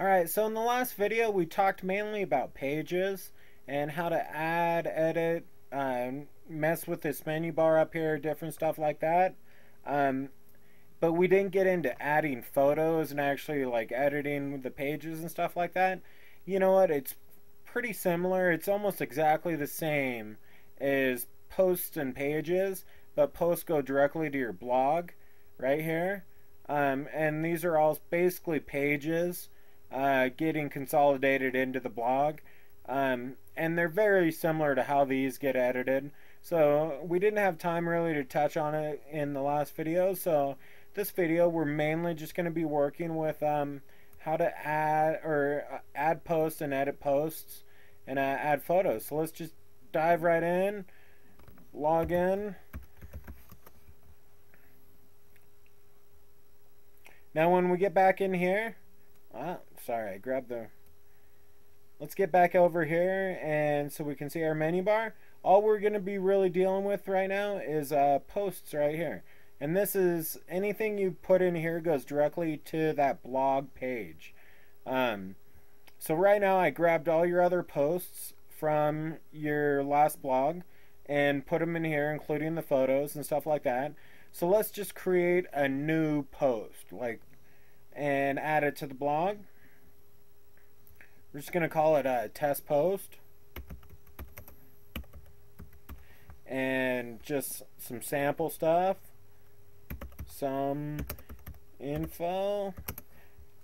Alright, so in the last video we talked mainly about pages and how to add, edit, mess with this menu bar up here, different stuff like that. Um, but we didn't get into adding photos and actually like editing the pages and stuff like that. You know what? It's pretty similar. It's almost exactly the same as posts and pages, but posts go directly to your blog right here. And these are all basically pages getting consolidated into the blog. And they're very similar to how these get edited. So we didn't have time really to touch on it in the last video. So this video we're mainly just going to be working with how to add posts and edit posts and add photos. So let's just dive right in, log in. Now when we get back in here, sorry, I grabbed the... Let's get back over here and so we can see our menu bar. All we're going to be really dealing with right now is posts right here. And this is anything you put in here goes directly to that blog page. So right now I grabbed all your other posts from your last blog and put them in here, including the photos and stuff like that. So let's just create a new post, and add it to the blog. We're just going to call it a test post. And just some sample stuff. Some info.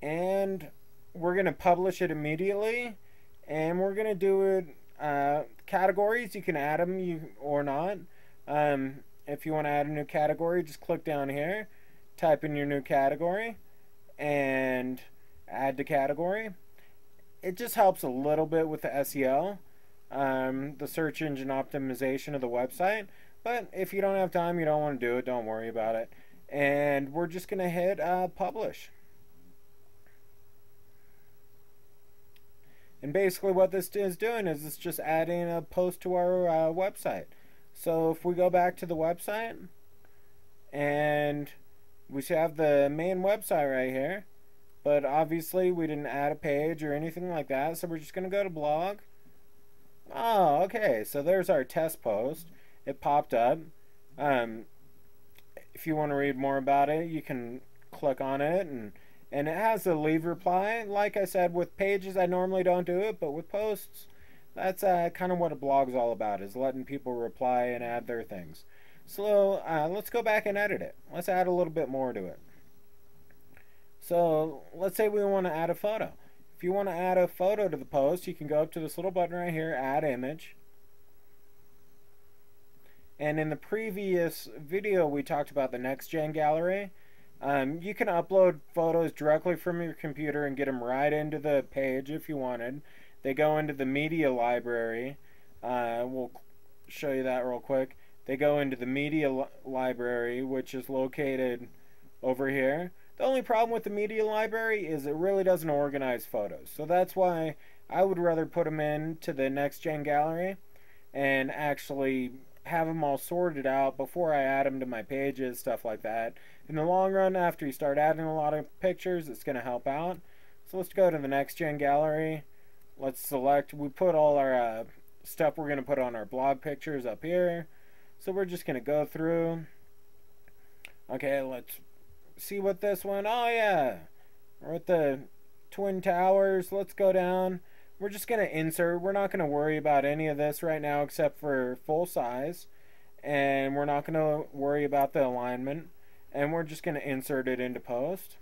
And we're going to publish it immediately. And we're going to do it categories. You can add them or not. If you want to add a new category, just click down here. Type in your new category. And add to category. It just helps a little bit with the SEO, the search engine optimization of the website. But if you don't have time, you don't want to do it, don't worry about it. And we're just going to hit publish. And basically what this is doing is it's just adding a post to our website. So if we go back to the website, and we should have the main website right here. But obviously we didn't add a page or anything like that, so we're just going to go to blog. Oh, okay, so there's our test post. It popped up. If you want to read more about it, you can click on it, and it has a leave reply. Like I said, with pages I normally don't do it, but with posts, that's kind of what a blog's all about, is letting people reply and add their things. So let's go back and edit it. Let's add a little bit more to it. So let's say we want to add a photo. If you want to add a photo to the post, you can go up to this little button right here, add image. And in the previous video we talked about the next gen gallery. You can upload photos directly from your computer and get them right into the page if you wanted. They go into the media library. We'll show you that real quick. They go into the media library, which is located over here. The only problem with the media library is it really doesn't organize photos. So that's why I would rather put them into the next gen gallery and actually have them all sorted out before I add them to my pages, stuff like that. In the long run, after you start adding a lot of pictures, it's going to help out. So let's go to the next gen gallery. Let's select, we put all our stuff we're going to put on our blog pictures up here. So we're just going to go through. Okay, let's see what this one. Oh yeah, we're at the Twin Towers. Let's go down. We're just going to insert. We're not going to worry about any of this right now except for full size. And we're not going to worry about the alignment. And we're just going to insert it into post.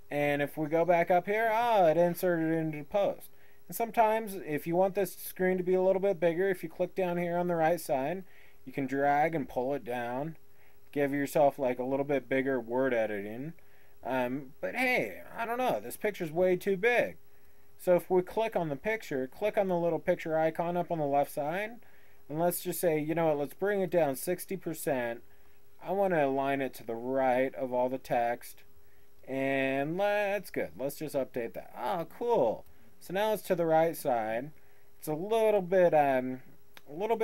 And if we go back up here, it inserted it into post. And sometimes if you want this screen to be a little bit bigger, if you click down here on the right side, you can drag and pull it down. Give yourself like a little bit bigger word editing. But hey, I don't know, this picture's way too big. So if we click on the picture, click on the little picture icon up on the left side, and let's just say, you know what, let's bring it down 60%. I want to align it to the right of all the text, and that's good. Let's just update that. Oh, cool. So now it's to the right side. It's a little bit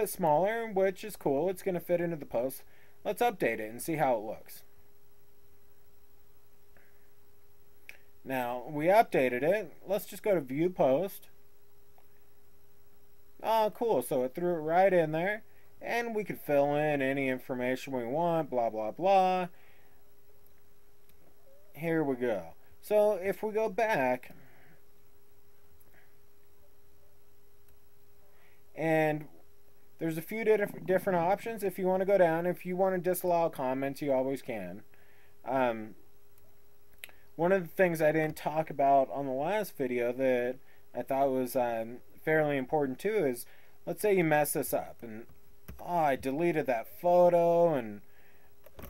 smaller, which is cool. It's going to fit into the post. Let's update it and see how it looks. Now, we updated it. Let's just go to view post. Oh, cool. So it threw it right in there. And we could fill in any information we want, blah, blah, blah. Here we go. So if we go back, and there's a few different options. If you want to go down, if you want to disallow comments, you always can. One of the things I didn't talk about on the last video that I thought was fairly important too is, let's say you mess this up and I deleted that photo, and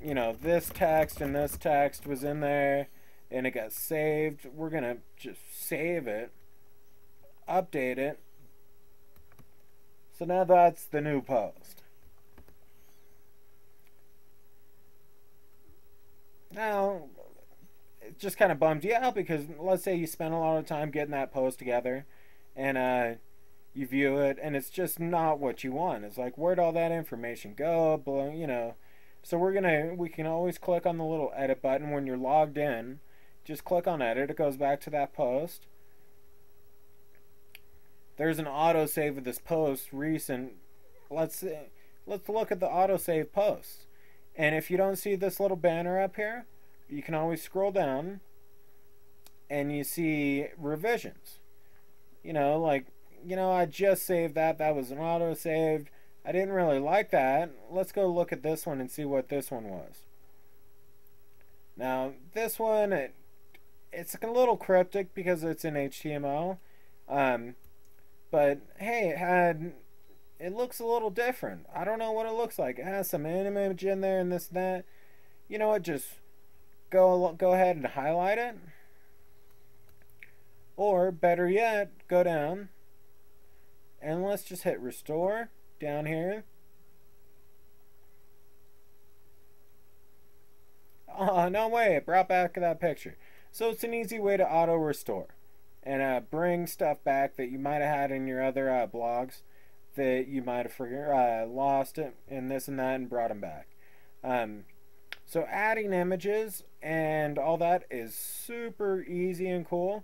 you know, this text and this text was in there and it got saved. We're gonna just save it, update it. So now that's the new post. Now, it just kind of bums you out because let's say you spend a lot of time getting that post together and you view it and it's just not what you want. It's like, where'd all that information go? You know. So we can always click on the little edit button when you're logged in. Just click on edit. It goes back to that post. There's an autosave of this post recent. Let's look at the autosave posts. And if you don't see this little banner up here, you can always scroll down and you see revisions. You know, like, you know, I just saved that. That was an autosaved. I didn't really like that. Let's go look at this one and see what this one was. Now, this one, it's a little cryptic because it's in HTML. But hey, it looks a little different. I don't know what it looks like. It has some image in there and this and that. You know what? Just go ahead and highlight it. Or better yet, go down and let's just hit restore down here. Oh, no way, it brought back that picture. So it's an easy way to auto restore and bring stuff back that you might have had in your other blogs that you might have lost it and this and that and brought them back. So adding images and all that is super easy and cool.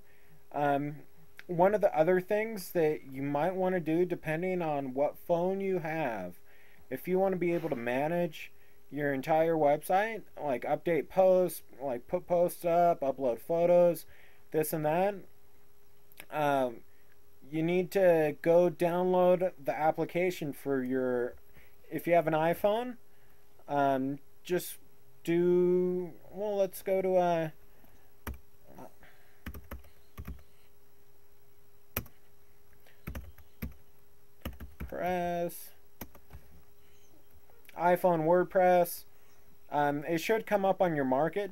One of the other things that you might want to do, depending on what phone you have, if you want to be able to manage your entire website, like update posts, like put posts up, upload photos, this and that, you need to go download the application for your, if you have an iPhone, just do, well, let's go to iPhone WordPress. It should come up on your market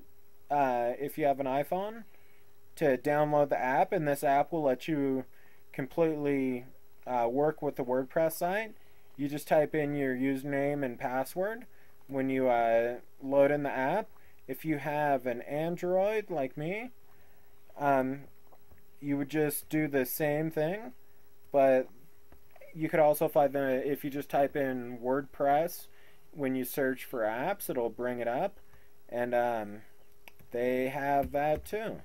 if you have an iPhone to download the app, and this app will let you completely work with the WordPress site. You just type in your username and password when you load in the app. If you have an Android like me, you would just do the same thing, but you could also find them if you just type in WordPress when you search for apps, it'll bring it up, and they have that too.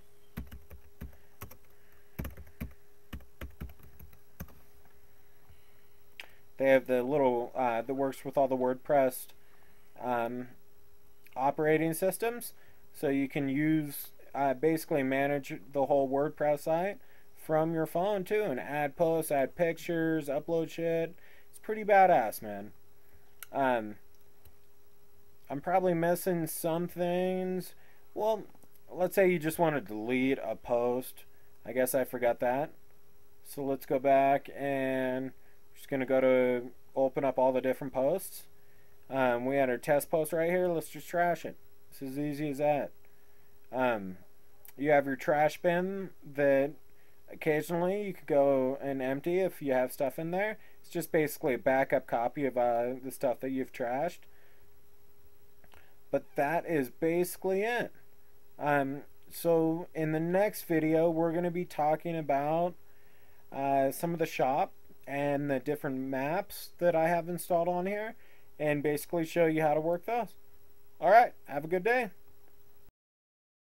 They have the little that works with all the WordPress operating systems, so you can use basically manage the whole WordPress site from your phone too, and add posts, add pictures, upload shit. It's pretty badass, man. I'm probably missing some things. Well, let's say you just want to delete a post. I guess I forgot that. So let's go back and we're just gonna go to open up all the different posts. We had our test post right here. Let's just trash it. It's as easy as that. You have your trash bin that occasionally you could go and empty if you have stuff in there. It's just basically a backup copy of the stuff that you've trashed. But that is basically it. So in the next video, we're going to be talking about some of the shop and the different maps that I have installed on here, and basically show you how to work those. Alright, have a good day.